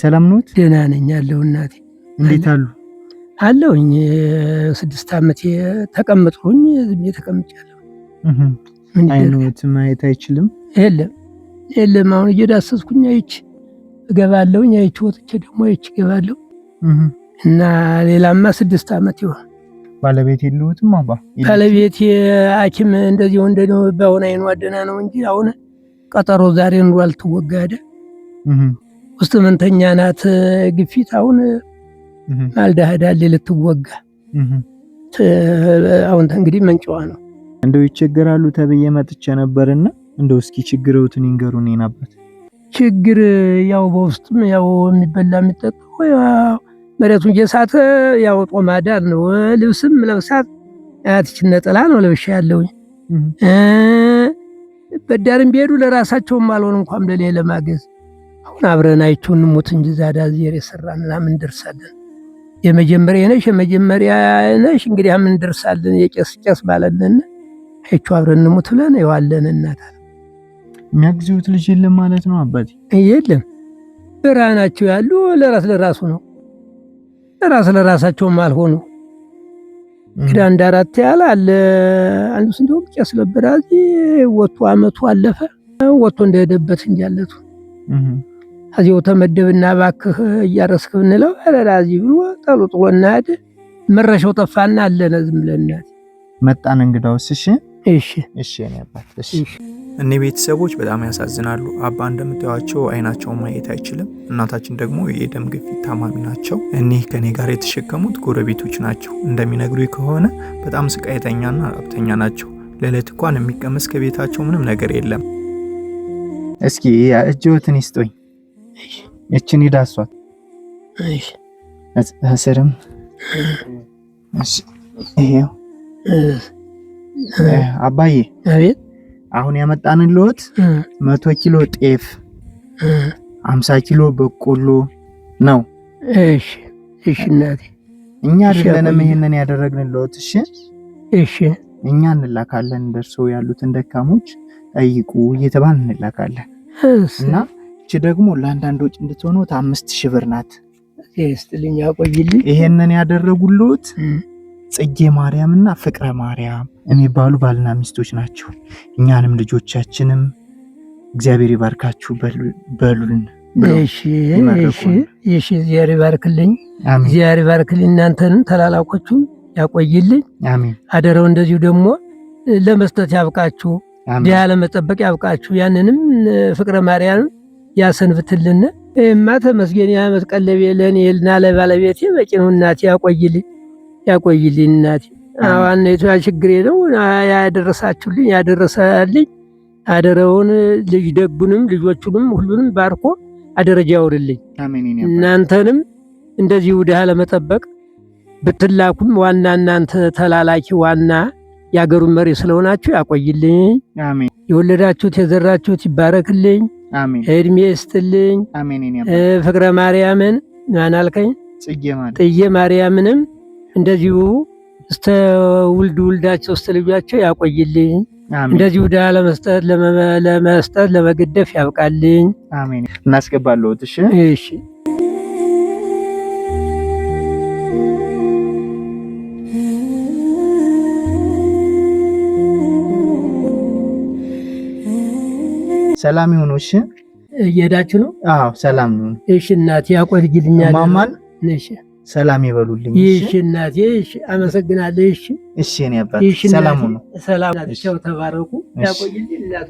ሰላም ነዎት? ደህና ነኝ አለሁ እናቴ። እንዴት አሉ? አለሁኝ 6 ዓመት ተቀምጥኩኝ ዝም ተቀምጫለሁ። አይኖት ማየት አይችልም? የለም አሁን እየዳሰስኩኝ አይቼ እገባለሁኝ፣ አይቼ ወጥቼ ደግሞ አይቼ እገባለሁ። እና ሌላማ 6 ዓመት ይሆን። ባለቤት የለዎትም? አባ ባለቤት ሐኪም እንደዚህ እንደው በአሁን አይኗ ደህና ነው እንጂ አሁን ቀጠሮ ዛሬ ኑሮ አልተወጋደ ውስጥ መንተኛ ናት። ግፊት አሁን ማልዳ ሄዳለች ልትወጋ። አሁን እንግዲህ መንጫዋ ነው። እንደው ይቸገራሉ ተብዬ መጥቼ ነበርና እንደው እስኪ ችግርዎትን ይንገሩኝ ነበር። ችግር ያው በውስጥም ያው የሚበላ የሚጠጣው ያው መሬቱን እየሳተ ያው ጦም አዳር ነው። ልብስም ለብሳት አያትችን ነጠላ ነው ለብሻ ያለውኝ። በዳርም ቢሄዱ ለራሳቸውም አልሆን እንኳን ለሌላ ለማገዝ አሁን አብረን አይቼው እንሞት እንጂ ዛዳ ዚር የሰራንና ምን ደርሳለን? የመጀመሪያ ነሽ እንግዲህ ምን ደርሳለን? የቄስ ባለንን አይቼው አብረን እንሞት ብለን ይዋለን እናታ የሚያግዙት ልጅ የለም ማለት ነው አባቴ? የለም ብርሃናቸው ያሉ ለራሱ ነው። ለራሳቸውም አልሆኑ። እንግዲህ 1-4 ያለ አለ። አንዱ እንደው ቄስ ነበር እዚህ ወጥቶ አመቱ አለፈ። ወጥቶ እንደሄደበት እንጃለቱ አዚው ተመደብና ባክህ እያረስክ ብንለው አላዚ ብሎ ጠሉጥሎና ሄደ። መረሻው ጠፋና አለነ ዝም ብለናት መጣን። እንግዳውስ እሺ እኔ አባት እሺ። እኔ ቤተሰቦች በጣም ያሳዝናሉ። አባ እንደምታዩቸው አይናቸውን ማየት አይችልም። እናታችን ደግሞ የደም ግፊት ታማሚ ናቸው። እኒህ ከኔ ጋር የተሸከሙት ጎረቤቶች ናቸው። እንደሚነግሩኝ ከሆነ በጣም ስቃይተኛና ራብተኛ ናቸው። ለዕለት እንኳን የሚቀመስ ከቤታቸው ምንም ነገር የለም። እስኪ እጅዎትን ይስጡኝ። እቺን ይዳሷት። እሺ አሰረም እሺ ይሄው አባዬ አቤት። አሁን ያመጣንልዎት 100 ኪሎ ጤፍ 50 ኪሎ በቆሎ ነው። እሺ እናቴ እኛ አይደለንም ይሄንን ያደረግንልዎት። እሺ እኛ እንላካለን። ደርሶ ያሉትን ደካሞች ጠይቁ እየተባልን እንላካለን። እና እቺ ደግሞ ለአንዳንድ ወጪ እንድትሆኑት 5000 ብር ናት። እስትልኝ ያቆይልኝ። ይሄንን ያደረጉልዎት ጽጌ ማርያምና ፍቅረ ማርያም የሚባሉ ባልና ሚስቶች ናቸው። እኛንም ልጆቻችንም እግዚአብሔር ይባርካችሁ በሉልን። እሺ እግዚአብሔር ይባርክልኝ። እግዚአብሔር ይባርክልኝ። እናንተንም ተላላቆቹን ያቆይልኝ። አሜን። አደረው እንደዚሁ ደግሞ ለመስጠት ያብቃችሁ፣ ዲያ ለመጠበቅ ያብቃችሁ። ያንንም ፍቅረ ማርያም ያሰንብትልን። ማተ መስገን ያመስቀለቤ ለኔ ልና ለባለቤቴ በቂ ነው። እናቴ ያቆይልኝ እናቴ። ዋናይቱ ችግሬ ነው ያደረሳችሁልኝ ያደረሰልኝ። አደረውን ልጅ ደጉንም ልጆቹንም ሁሉንም ባርኮ አደረጃ ያውርልኝ። እናንተንም እንደዚሁ ድሃ ለመጠበቅ ብትላኩም ዋና እናንተ ተላላኪ ዋና ያገሩን መሪ ስለሆናችሁ ያቆይልኝ። አሜን። የወለዳችሁት የዘራችሁት ይባረክልኝ። አሜን። እድሜ ይስጥልኝ። አሜን። ፍቅረ ማርያምን ማናልከኝ ጽጌ ማርያምንም እንደዚሁ እስተ ውልዳቸው እስተ ልጇቸው ያቆይልኝ። እንደዚሁ ዳ ለመስጠት ለመገደፍ ያብቃልኝ። አሜን። እናስገባለሁት። እሺ ሰላም ይሁኑ። እሺ እየሄዳችሁ ነው? አዎ ሰላም ነው። እሺ እናቴ ያቆይልኛል። ማማን እሺ ሰላም ይበሉልኝ። እሺ እናቴ እሺ አመሰግናለሁ። እሺ እኔ አባት ሰላም ነው። ሰላም ናችሁ። ተባረኩ። ያቆይልኝ እናቴ።